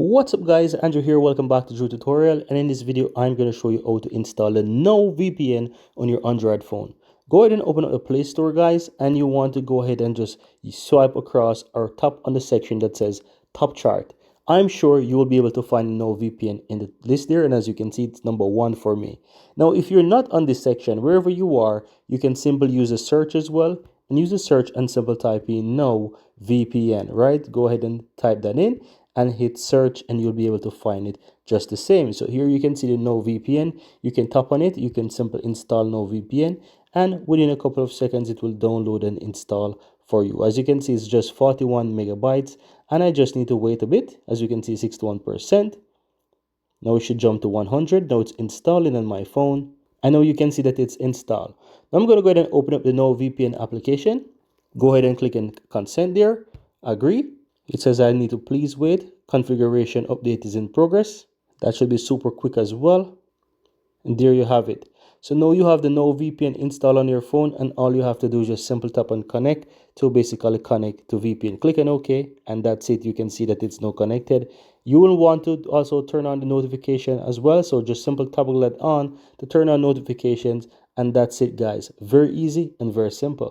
What's up guys, Andrew here, welcome back to Drew Tutorial, and in this video I'm going to show you how to install the Now VPN on your Android phone. Go ahead and open up the Play Store guys, and you want to go ahead and just swipe across or tap on the section that says Top Chart. I'm sure you will be able to find Now VPN in the list there, and as you can see it's number 1 for me. Now if you're not on this section, wherever you are, you can simply use a search as well, and use a search and simple type in Now VPN, right? Go ahead and type that in and hit search, and you'll be able to find it just the same. So here you can see the Now VPN. You can tap on it, you can simply install Now VPN, and within a couple of seconds it will download and install for you. As you can see, it's just 41 megabytes, and I just need to wait a bit. As you can see, 61%. Now it should jump to 100. Now it's installing on my phone. I know you can see that it's installed. Now I'm going to go ahead and open up the Now VPN application. Go ahead and click on consent there. Agree. It says I need to please wait. Configuration update is in progress. That should be super quick as well. And there you have it. So now you have the Now VPN installed on your phone, and all you have to do is just simple tap on connect to basically connect to VPN. Click on OK, and that's it. You can see that it's now connected. You will want to also turn on the notification as well. So just simple toggle that on to turn on notifications, and that's it guys. Very easy and very simple.